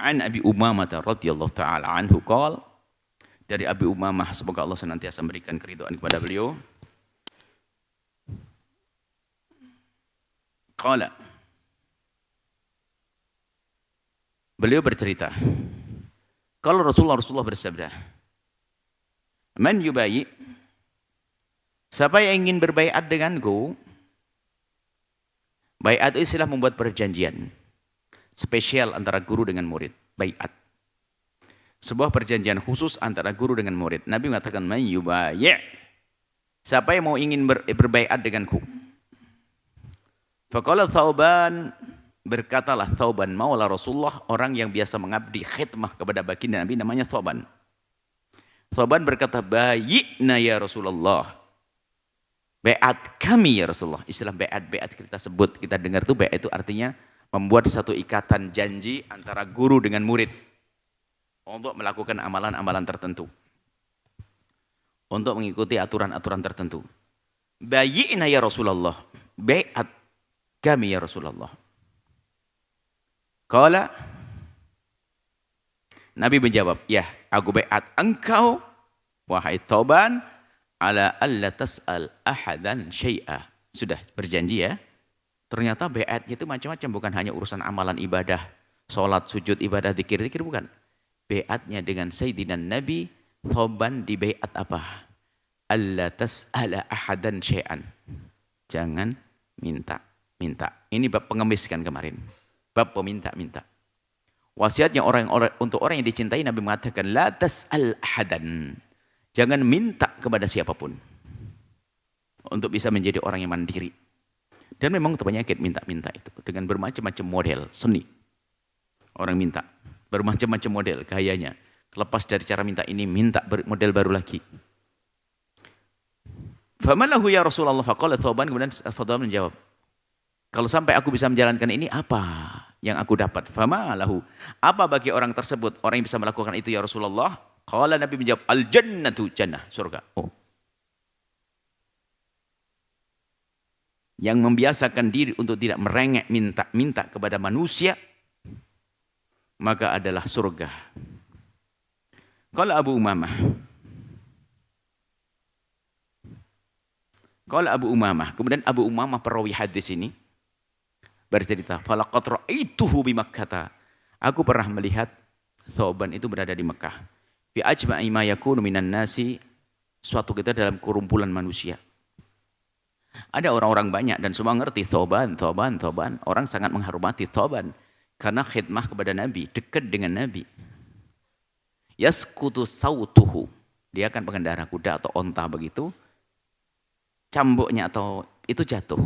An Abi Umamah radhiyallahu taala anhu qala, dari Abi Umamah, semoga Allah senantiasa memberikan keridhaan kepada beliau. Qala, beliau bercerita, kalau Rasulullah bersabda, man yubayi, siapa yang ingin berbaiat denganku. Baiat itu istilah membuat perjanjian spesial antara guru dengan murid. Baiat, sebuah perjanjian khusus antara guru dengan murid. Nabi mengatakan, man yubayi, siapa yang mau ingin berbaiat denganku. Faqala Thauban, berkatalah Thauban maula Rasulullah, orang yang biasa mengabdi khidmah kepada baginda Nabi, namanya Thauban. Thauban berkata, bayi'na ya Rasulullah, baiat kami ya Rasulullah. Istilah baiat kita sebut, kita dengar itu baiat itu artinya membuat satu ikatan janji antara guru dengan murid untuk melakukan amalan-amalan tertentu, untuk mengikuti aturan-aturan tertentu. Bayi'na ya Rasulullah, baiat kami ya Rasulullah. Qala, Nabi menjawab, ya, aku baiat engkau wahai Thauban ala alla tas'al ahadan syai'a. Sudah berjanji ya. Ternyata baiatnya itu macam-macam, bukan hanya urusan amalan ibadah, salat, sujud, ibadah, zikir bukan. Baiatnya dengan Sayyidina Nabi, Thauban di baiat apa? Alla tas'ala ahadan syai'an. Jangan minta. Ini bab pengemis kan kemarin. Bab peminta-minta. Wasiatnya untuk orang yang dicintai, Nabi mengatakan la tas'al ahadan. Jangan minta kepada siapapun. Untuk bisa menjadi orang yang mandiri. Dan memang itu penyakit minta-minta itu. Dengan bermacam-macam model seni. Orang minta. Bermacam-macam model gayanya. Lepas dari cara minta ini, minta model baru lagi. Famalahu ya Rasulullah, faqala Thauban, kemudian Thauban menjawab, kalau sampai aku bisa menjalankan ini, apa yang aku dapat? Famalahu, apa bagi orang tersebut, orang yang bisa melakukan itu ya Rasulullah? Qala, Nabi menjawab, al-jannatu, jannah, surga. Oh. Yang membiasakan diri untuk tidak merengek minta kepada manusia, maka adalah surga. Qala Abu Umamah, kemudian Abu Umamah perawi hadis ini bercerita, falaqad ra'aituhu bi Makkah. Aku pernah melihat Thauban itu berada di Mekah. Fi ajma'i ma yakunu minan nasi, suatu ketika dalam kerumpulan manusia. Ada orang-orang banyak dan semua ngerti Thauban. Orang sangat menghormati Thauban karena khidmah kepada Nabi, dekat dengan Nabi. Yasqutu sautuhu, dia akan pengendara kuda atau onta begitu. Cambuknya atau itu jatuh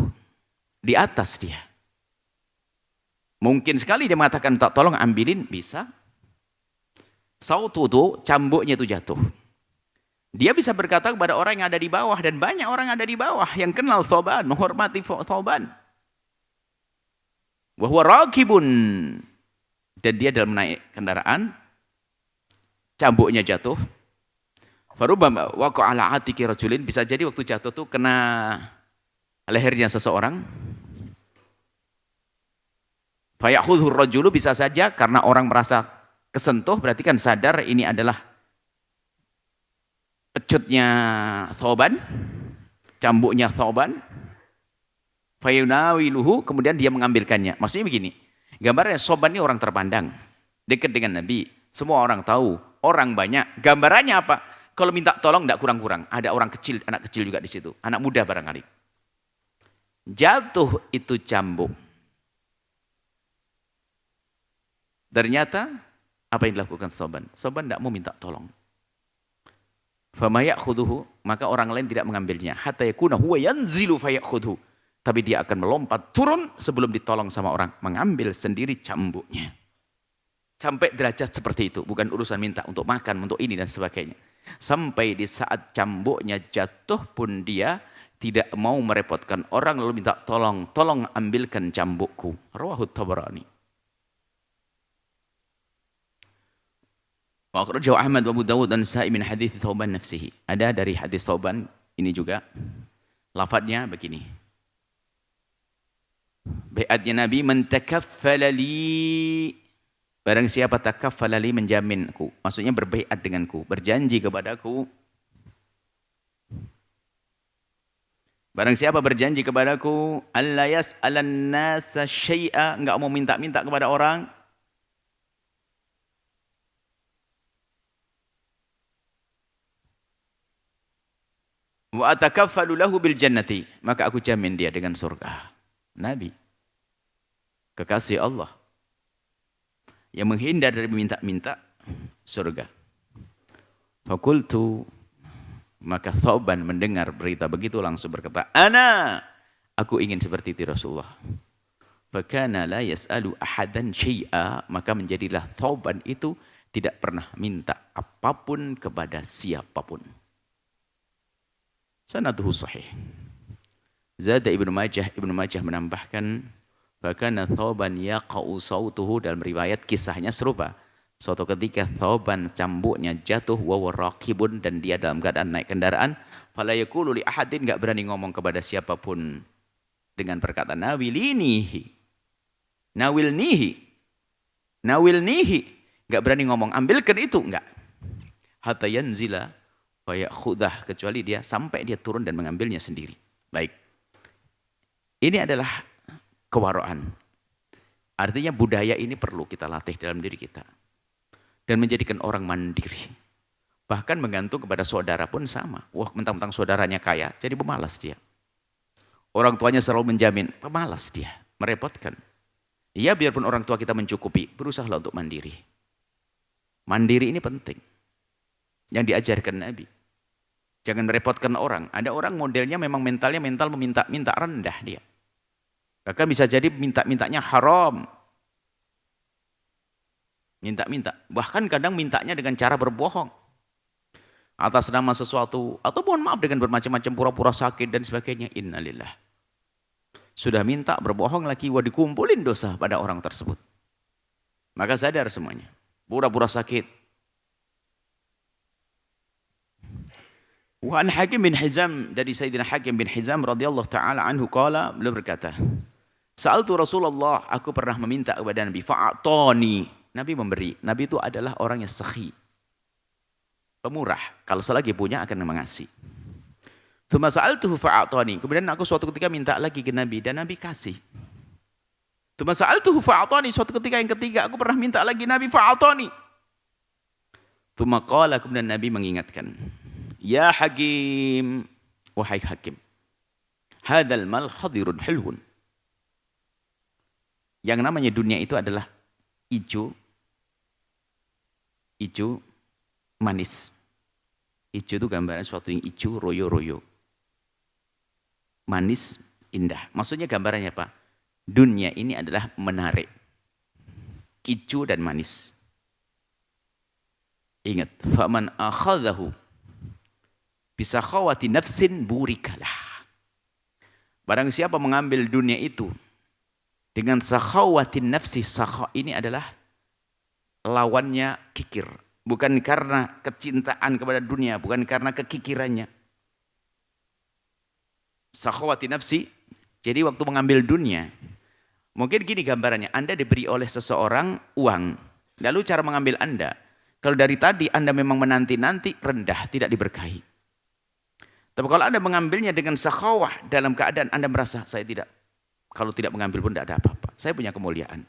di atas dia. Mungkin sekali dia mengatakan, tak, tolong ambilin, bisa. Sautu itu, cambuknya itu jatuh. Dia bisa berkata kepada orang yang ada di bawah, dan banyak orang ada di bawah yang kenal Thauban, menghormati Thauban. Wa huwa raqibun, dan dia dalam naik kendaraan, cambuknya jatuh. Farubama waqa'a ala atiki rajulin, bisa jadi waktu jatuh tuh kena lehernya seseorang. Fayakhudhu rajulu, bisa saja karena orang merasa kesentuh, berarti kan sadar ini adalah pecutnya Thauban, cambuknya Thauban. Fayunawiluhu, kemudian dia mengambilkannya. Maksudnya begini, gambarnya Thauban ini orang terpandang, dekat dengan Nabi, semua orang tahu, orang banyak. Gambarannya apa? Kalau minta tolong tidak kurang-kurang. Ada orang kecil, anak kecil juga di situ, anak muda barangkali. Jatuh itu cambuk. Ternyata apa yang dilakukan Thauban? Thauban tidak mau minta tolong. Fama ya'khudhuhu, maka orang lain tidak mengambilnya. Hatta yakuna huwa yanzilu fayakhudhu. Tapi dia akan melompat turun sebelum ditolong sama orang, mengambil sendiri cambuknya. Sampai derajat seperti itu, bukan urusan minta untuk makan, untuk ini dan sebagainya. Sampai di saat cambuknya jatuh pun dia tidak mau merepotkan orang, lalu minta tolong ambilkan cambukku. Rawahu Tabarani. Wa akhrajahu Ahmad wa Abu Dawud dan Nasa'i min hadits Thauban nafsihi. Ada dari hadis Thauban ini juga. Lafadznya begini. Baiatnya Nabi, man takaffala li Barang siapa takaffala li menjaminku, maksudnya berbaiat denganku, berjanji kepadaku. Barang siapa berjanji kepadaku, alla yas'alan nasa syai'a, enggak mau minta-minta kepada orang. Wa atakaffalu lahu bil jannati, maka aku jamin dia dengan surga. Nabi, kekasih Allah, yang menghindar dari minta-minta surga. Fakultu, maka Thauban mendengar berita begitu langsung berkata, aku ingin seperti itu Rasulullah. Fakana la yas'alu ahadan syai'a, maka menjadilah Thauban itu tidak pernah minta apapun kepada siapapun. Sanaduhu sahih. Zada Ibnu Majah menambahkan, fakana Thauban yaqa'u sautuhu, dalam riwayat kisahnya serupa. Suatu ketika Thauban cambuknya jatuh wa raqibun, dan dia dalam keadaan naik kendaraan, fala yaqulu li ahadin, enggak berani ngomong kepada siapapun dengan perkataan nawilnihi, enggak berani ngomong ambilkan itu, enggak. Hatta yanzila wa ya'khudah, kecuali dia sampai dia turun dan mengambilnya sendiri. Baik. Ini adalah kewaraan. Artinya budaya ini perlu kita latih dalam diri kita. Dan menjadikan orang mandiri. Bahkan menggantung kepada saudara pun sama. Wah, mentang-mentang saudaranya kaya, jadi pemalas dia. Orang tuanya selalu menjamin, pemalas dia, merepotkan. Iya, biarpun orang tua kita mencukupi, berusahalah untuk mandiri. Mandiri ini penting. Yang diajarkan Nabi. Jangan merepotkan orang. Ada orang modelnya memang mental meminta-minta, rendah dia. Bahkan bisa jadi minta-mintanya haram. Minta-minta. Bahkan kadang mintanya dengan cara berbohong. Atas nama sesuatu. Atau mohon maaf dengan bermacam-macam pura-pura sakit dan sebagainya. Innalillah. Sudah minta berbohong lagi. Wah, dikumpulin dosa pada orang tersebut. Maka sadar semuanya. Pura-pura sakit. Wa an Hakim bin Hizam, dari Sayyidina Hakim bin Hizam radhiyallahu taala anhu qala, beliau berkata, sa'altu Rasulullah, aku pernah meminta kepada Nabi, fa'atani, Nabi memberi. Nabi itu adalah orang yang sakhi, pemurah, kalau selagi punya akan mengasih. Tsumma sa'altuhu fa'atani, kemudian aku suatu ketika minta lagi ke Nabi dan Nabi kasih. Tsumma sa'altuhu fa'atani, suatu ketika yang ketiga aku pernah minta lagi Nabi, fa'atani. Tsumma qala, kemudian Nabi mengingatkan, ya Hakim, wahai Hakim, hadal mal hadirun hilwun. Yang namanya dunia itu adalah hijau manis. Hijau itu gambaran suatu yang hijau, royo-royo. Manis, indah. Maksudnya gambarannya apa? Dunia ini adalah menarik. Hijau dan manis. Ingat, faman akhadahu bisa khawati nafsin burikalah. Barang siapa mengambil dunia itu dengan sakhawatin nafsi, sakha ini adalah lawannya kikir. Bukan karena kecintaan kepada dunia, bukan karena kekikirannya. Sakhawatin nafsi, jadi waktu mengambil dunia, mungkin gini gambarannya, Anda diberi oleh seseorang uang, lalu cara mengambil Anda, kalau dari tadi Anda memang menanti-nanti, rendah, tidak diberkahi. Tapi kalau Anda mengambilnya dengan sakhawah, dalam keadaan Anda merasa, saya tidak, kalau tidak mengambil pun tidak ada apa-apa. Saya punya kemuliaan.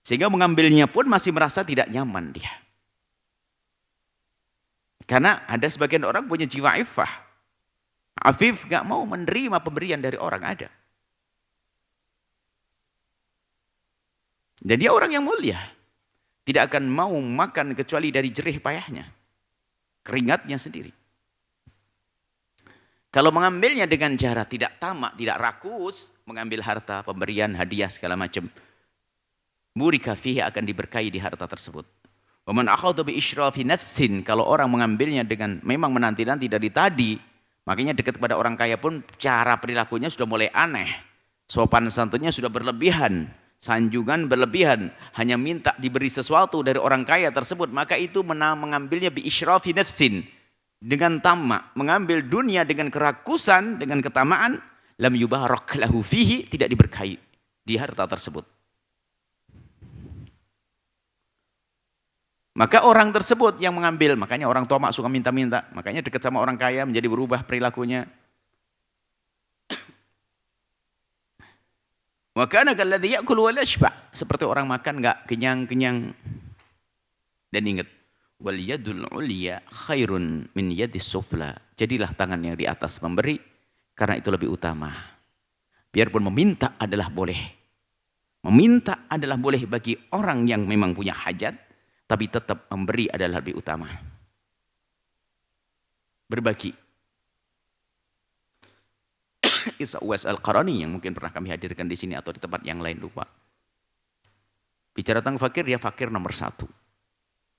Sehingga mengambilnya pun masih merasa tidak nyaman dia. Karena ada sebagian orang punya jiwa iffah. Afif gak mau menerima pemberian dari orang, ada. Dan dia orang yang mulia. Tidak akan mau makan kecuali dari jerih payahnya. Keringatnya sendiri. Kalau mengambilnya dengan cara tidak tamak, tidak rakus, mengambil harta, pemberian, hadiah, segala macam, burika fihi, akan diberkahi di harta tersebut. Wa man akhadha bi isyrafi nafsin, kalau orang mengambilnya dengan memang menanti-nanti dari tadi, makanya dekat kepada orang kaya pun cara perilakunya sudah mulai aneh. Sopan santunnya sudah berlebihan, sanjungan berlebihan, hanya minta diberi sesuatu dari orang kaya tersebut, maka itu mengambilnya bi isyrafi nafsin, dengan tamak, mengambil dunia dengan kerakusan, dengan ketamaan, lam yubarak lahu fihi, tidak diberkahi di harta tersebut. Maka orang tersebut yang mengambil, makanya orang tamak suka minta-minta, makanya dekat sama orang kaya menjadi berubah perilakunya. Wa kana kalladzi ya'kul wa la yashba', seperti orang makan enggak kenyang-kenyang. Dan ingat, wal yadul ulya khairun min yadis sufla. Jadilah tangan yang di atas memberi karena itu lebih utama. Biarpun meminta adalah boleh. Meminta adalah boleh bagi orang yang memang punya hajat. Tapi tetap memberi adalah lebih utama. Berbagi. Kisah Uwais Al-Qarani yang mungkin pernah kami hadirkan di sini atau di tempat yang lain, lupa. Bicara tentang fakir, dia fakir nomor 1.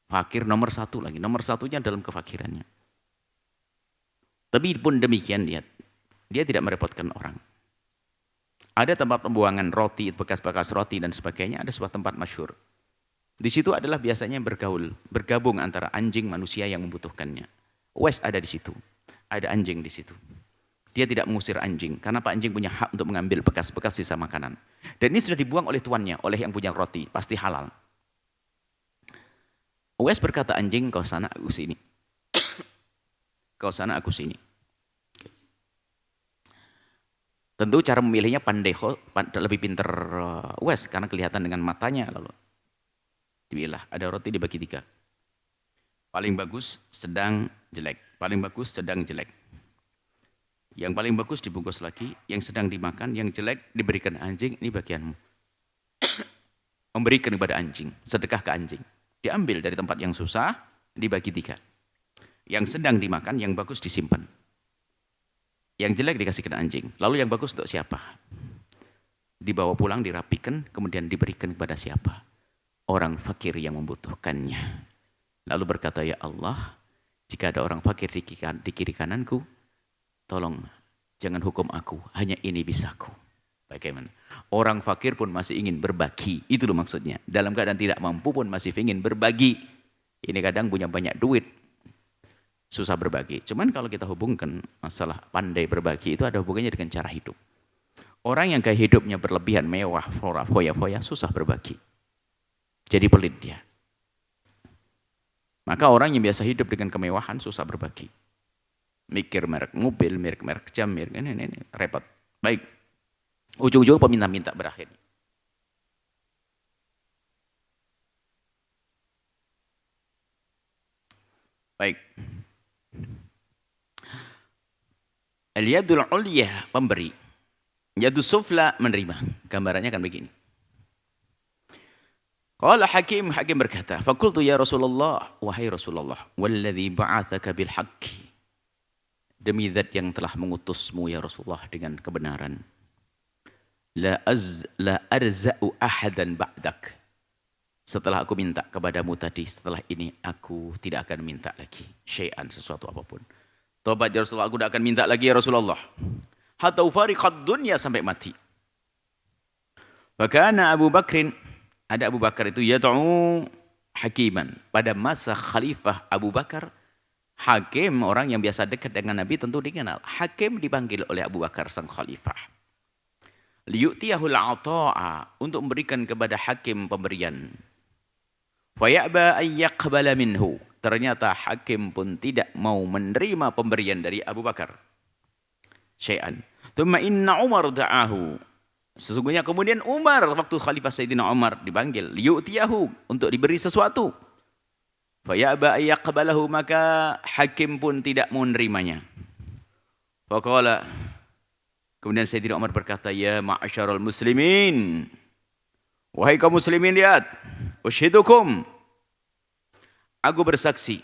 Fakir nomor 1 lagi. Nomor 1-nya dalam kefakirannya. Tapi pun demikian dia tidak merepotkan orang. Ada tempat pembuangan roti, bekas-bekas roti dan sebagainya. Ada sebuah tempat masyhur. Di situ adalah biasanya bergabung antara anjing manusia yang membutuhkannya. Uwais ada di situ, ada anjing di situ. Dia tidak mengusir anjing, karena Pak anjing punya hak untuk mengambil bekas-bekas sisa makanan. Dan ini sudah dibuang oleh tuannya, oleh yang punya roti, pasti halal. Uwais berkata, anjing kau sana aku sini. Kau sana aku sini. Tentu cara memilihnya pandai, lebih pintar Uwais, karena kelihatan dengan matanya lalu. Dibilah, ada roti dibagi 3. Paling bagus, sedang, jelek. Paling bagus, sedang, jelek. Yang paling bagus dibungkus lagi, yang sedang dimakan, yang jelek diberikan anjing, ini bagianmu. Memberikan kepada anjing, sedekah ke anjing. Diambil dari tempat yang susah, dibagi 3. Yang sedang dimakan, yang bagus disimpan. Yang jelek dikasihkan anjing. Lalu yang bagus untuk siapa? Dibawa pulang, dirapikan, kemudian diberikan kepada siapa? Orang fakir yang membutuhkannya. Lalu berkata, ya Allah, jika ada orang fakir di kiri kananku, tolong jangan hukum aku, hanya ini bisaku. Bagaimana? Orang fakir pun masih ingin berbagi, itu loh maksudnya. Dalam keadaan tidak mampu pun masih ingin berbagi. Ini kadang punya banyak duit, susah berbagi. Cuman kalau kita hubungkan masalah pandai berbagi, itu ada hubungannya dengan cara hidup. Orang yang gaya hidupnya berlebihan, mewah, foya-foya, susah berbagi. Jadi pelit dia. Maka orang yang biasa hidup dengan kemewahan susah berbagi. Mikir merek mobil, merek jam, ini repot. Baik. Ujung-ujung peminta-minta berakhir. Baik. Al-yadul ulya pemberi. Yadus sufla menerima. Gambarannya kan begini. Qala Hakim berkata, "Faqultu ya Rasulullah, wahai Rasulullah, walladzi ba'atsaka bil haqqi." Demi zat yang telah mengutusmu ya Rasulullah dengan kebenaran. La arza'u ahadan ba'dak. Setelah aku minta kepadamu tadi, setelah ini aku tidak akan minta lagi syai'an, sesuatu apapun. Tobat ya Rasulullah, aku tidak akan minta lagi ya Rasulullah. Hatta ufariqad dunya, sampai mati. Fakana Abu Bakrin, ada Abu Bakar itu yad'u hakiman. Pada masa Khalifah Abu Bakar, Hakim, orang yang biasa dekat dengan Nabi tentu dikenal. Hakim dipanggil oleh Abu Bakar sang Khalifah. Liyu'tiyahul ata'a, untuk memberikan kepada Hakim pemberian. Faya'ba ayyaqbala minhu. Ternyata Hakim pun tidak mau menerima pemberian dari Abu Bakar. Syai'an. Thumma inna Umar da'ahu. Sesungguhnya kemudian Umar, waktu Khalifah Sayyidina Umar dipanggil, liyu'tiyahu, untuk diberi sesuatu. Faya'ba ayyaqbalahu, maka Hakim pun tidak mau menerimanya. Faqala, kemudian Sayyidina Umar berkata, ya ma'asyarul muslimin, wahai kaum muslimin, lihat, ushidukum, aku bersaksi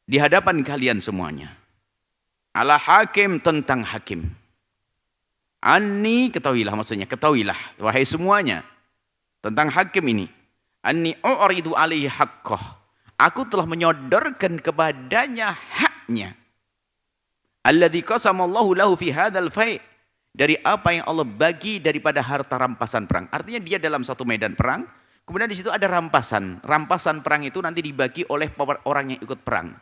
di hadapan kalian semuanya, ala hakim, tentang hakim. Anni, ketahuilah, maksudnya ketahuilah, wahai semuanya, tentang hakim ini. Anni u'ridu alaihi haqqah, aku telah menyodorkan kepadanya haknya. Alladzi qasamallahu lahu fi hadzal fai', dari apa yang Allah bagi daripada harta rampasan perang. Artinya dia dalam satu medan perang, kemudian di situ ada rampasan. Rampasan perang itu nanti dibagi oleh orang yang ikut perang,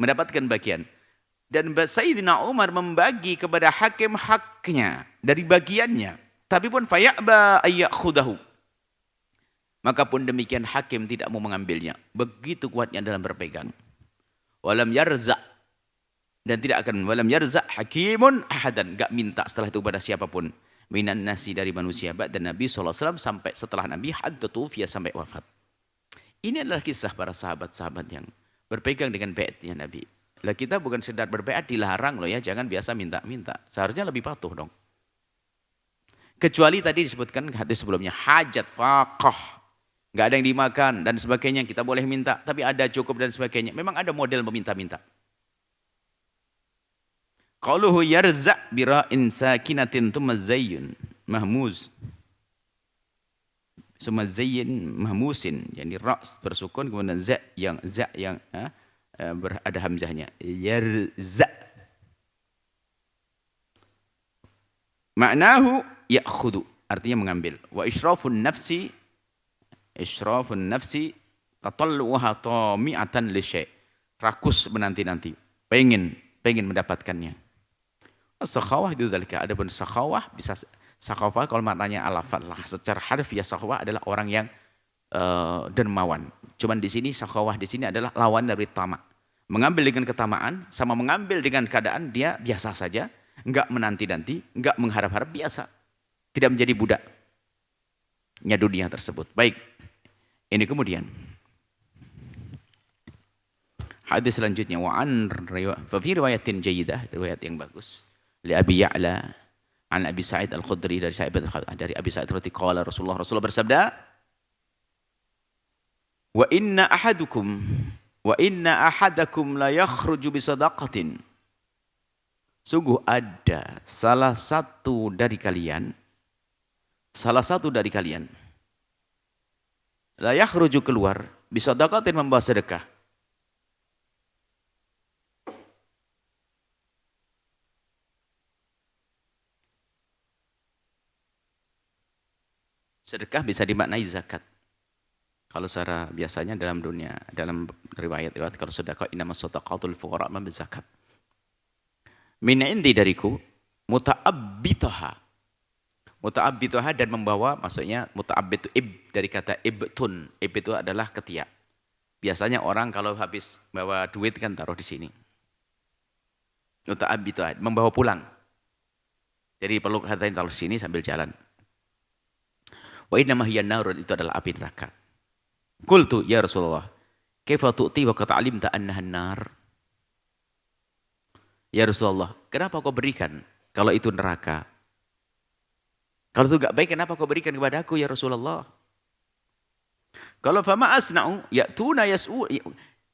mendapatkan bagian. Dan Sayyidina Umar membagi kepada hakim haknya dari bagiannya. Tapi pun faya'ba ayyakhudahu, Maka pun demikian hakim tidak mau mengambilnya. Begitu kuatnya dalam berpegang. Walam yarza' dan tidak akan walam yarza' hakimun ahadan, enggak minta setelah itu kepada siapapun minan nasi dari manusia dan Nabi SAW sampai setelah Nabi hatta tufiya sampai wafat. Ini adalah kisah para sahabat-sahabat yang berpegang dengan baiatnya Nabi. Lah kita bukan sekedar berbaiat, dilarang loh ya, jangan biasa minta-minta. Seharusnya lebih patuh dong. Kecuali tadi disebutkan hadis sebelumnya hajat faqah. Nggak ada yang dimakan dan sebagainya, kita boleh minta, tapi ada cukup dan sebagainya. Memang ada model meminta-minta. Qaluhu yarza' bira'in sakinatin thumma zayyun mahmuz. Thumma zayyin mahmusin, yani ra' bersukun kemudian za' yang ada hamzahnya. Yarza'. Ma'nahu ya'khudu, artinya mengambil. Wa isyrafun nafsi tatalluha tami'atan li syai', rakus menanti-nanti, pengen mendapatkannya. Sakhawah itu dzalika. Adapun sakhawah bisa sakhawah kalau maknanya alafallah secara harfiah sakhawah adalah orang yang dermawan. Cuman di sini sakhawah di sini adalah lawan dari tamak. Mengambil dengan ketamaan sama mengambil dengan keadaan dia biasa saja, enggak menanti-nanti, enggak mengharap-harap, biasa. Tidak menjadi budaknya dunia tersebut. Baik. Ini kemudian hadis selanjutnya wa an fi riwayatin jayyidah, riwayat yang bagus li Abi Ya'la an Abi Sa'id Al-Khudri dari Abi Sa'id Al-Khudri qala Rasulullah bersabda wa inna ahadakum la yakhruju bi sadaqatin, sungguh ada salah satu dari kalian la yakhruju keluar bisadaqatin, membawa sedekah. Sedekah bisa dimaknai zakat. Kalau secara biasanya dalam riwayat kalau sedekah innamas shadaqatul fuqara ma bizakat. Min indi dariku muta'abbitaha dan membawa, maksudnya muta'abbit dari kata ibtun. Itu adalah ketiak. Biasanya orang kalau habis bawa duit kan taruh di sini. Muta'abbitaha, membawa pulang. Jadi perlu hati-hati taruh di sini sambil jalan. Wa innama hiya narun, itu adalah api neraka. Qultu ya Rasulullah, kaifa tu'ti wa qad 'alimta annaha an-nar? Ya Rasulullah, kenapa kau berikan kalau itu neraka? Kalau itu enggak baik, kenapa kau berikan kepada aku ya Rasulullah? Kalau fama asna'u ya'tuna yas'u,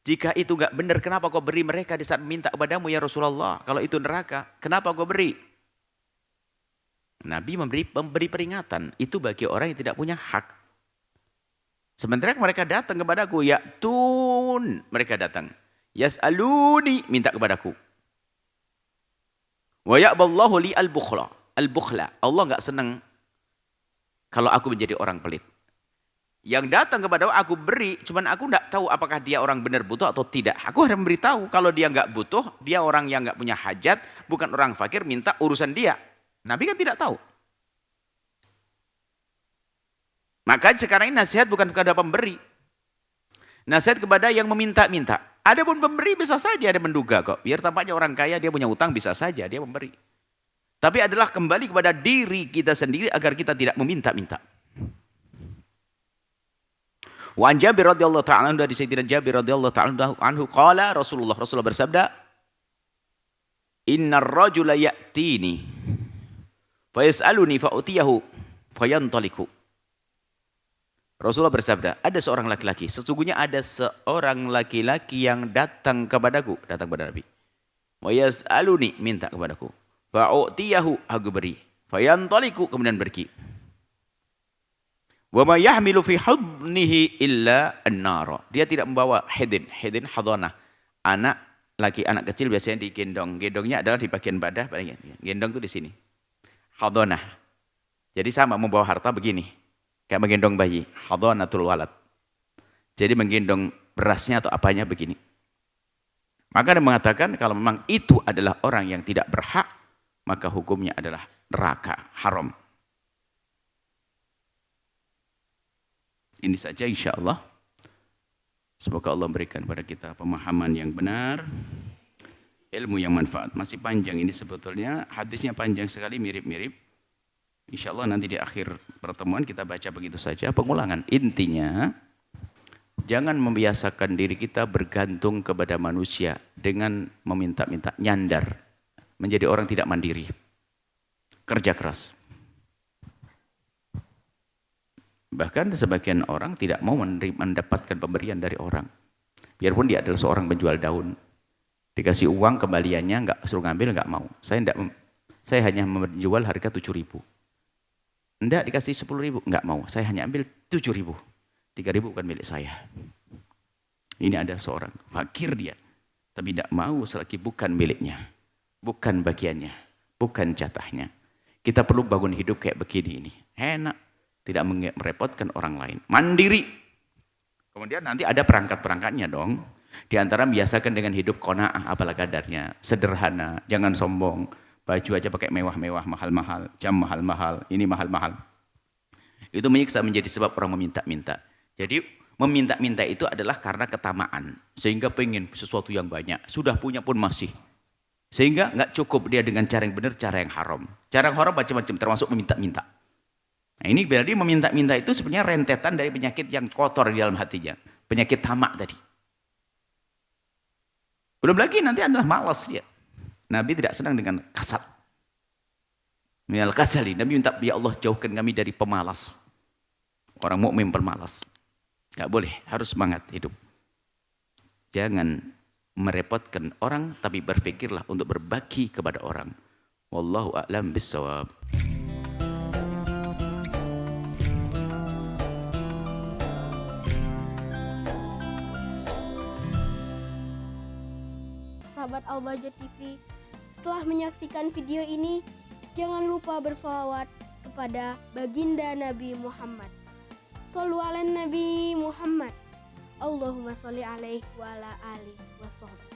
jika itu enggak benar, kenapa kau beri mereka di saat minta kepadamu ya Rasulullah? Kalau itu neraka, kenapa kau beri? Nabi memberi peringatan, itu bagi orang yang tidak punya hak. Sementara mereka datang kepadaku, ya'tun, mereka datang. Yas'aluni, minta kepadaku. Wa ya'ballahu li al-bukhla. Allah enggak senang kalau aku menjadi orang pelit. Yang datang kepada aku beri, cuman aku enggak tahu apakah dia orang benar butuh atau tidak. Aku harus memberitahu kalau dia enggak butuh, dia orang yang enggak punya hajat, bukan orang fakir, minta urusan dia. Nabi kan tidak tahu. Maka sekarang ini nasihat bukan kepada pemberi. Nasihat kepada yang meminta-minta. Adapun pemberi bisa saja ada menduga kok. Biar tampaknya orang kaya, dia punya utang, bisa saja dia memberi. Tapi adalah kembali kepada diri kita sendiri agar kita tidak meminta-minta. Wa an Jabir radhiyallahu ta'ala anhu, dari Sayyidina Jabir radhiyallahu ta'ala anhu qala Rasulullah bersabda, innar rajula ya'tini fa yas'aluni fa utiyahu fayantaliku. Rasulullah bersabda, ada seorang laki-laki, sesungguhnya ada seorang laki-laki yang datang kepadaku, datang kepada Nabi. Wa yas'aluni, minta kepadaku. Fa utiyahu, aku beri. Fayantaliku, kemudian pergi. Wa ma yahmilu fi hudnihi illa an-nar. Dia tidak membawa hidin hadanah. Anak kecil biasanya digendong. Gendongnya adalah di bagian badah, gendong itu di sini. Hadanah. Jadi sama membawa harta begini. Kayak menggendong bayi. Hadanatul walad. Jadi menggendong berasnya atau apanya begini. Maka dia mengatakan kalau memang itu adalah orang yang tidak berhak, maka hukumnya adalah neraka, haram. Ini saja insya Allah. Semoga Allah berikan pada kita pemahaman yang benar, ilmu yang manfaat. Masih panjang ini sebetulnya, hadisnya panjang sekali, mirip-mirip. Insya Allah nanti di akhir pertemuan kita baca begitu saja, pengulangan. Intinya, jangan membiasakan diri kita bergantung kepada manusia dengan meminta-minta, nyandar. Menjadi orang tidak mandiri. Kerja keras. Bahkan sebagian orang tidak mau mendapatkan pemberian dari orang. Biarpun dia adalah seorang penjual daun. Dikasih uang kembaliannya, enggak suruh ngambil, enggak mau. Saya hanya menjual harga 7.000. Enggak dikasih 10.000, enggak mau. Saya hanya ambil 7.000. 3.000 bukan milik saya. Ini ada seorang fakir dia, tapi tidak mau selagi bukan miliknya, bukan bagiannya, bukan jatahnya. Kita perlu bangun hidup kayak begini ini. Enak, tidak merepotkan orang lain. Mandiri. Kemudian nanti ada perangkat-perangkatnya dong. Di antara biasakan dengan hidup qanaah, apalah kadarnya, sederhana, jangan sombong. Baju aja pakai mewah-mewah, mahal-mahal, jam mahal-mahal, ini mahal-mahal. Itu menyiksa, menjadi sebab orang meminta-minta. Jadi meminta-minta itu adalah karena ketamaan. Sehingga pengen sesuatu yang banyak. Sudah punya pun masih. Sehingga nggak cukup dia dengan cara yang benar, cara yang haram. Cara yang haram macam-macam, termasuk meminta-minta. Nah ini berarti meminta-minta itu sebenarnya rentetan dari penyakit yang kotor di dalam hatinya. Penyakit tamak tadi. Belum lagi nanti adalah malas dia. Nabi tidak senang dengan kasal. Minal kasali. Nabi minta, ya Allah jauhkan kami dari pemalas. Orang mukmin pemalas. Gak boleh, harus semangat hidup. Jangan merepotkan orang, tapi berpikirlah untuk berbagi kepada orang. Wallahu a'lam bissawab. Sahabat Al-Bahjah TV, setelah menyaksikan video ini, jangan lupa bersolawat kepada baginda Nabi Muhammad. Shollu ala Nabi Muhammad. Allahumma sholli alaihi wa ala alihi wa sahbihi.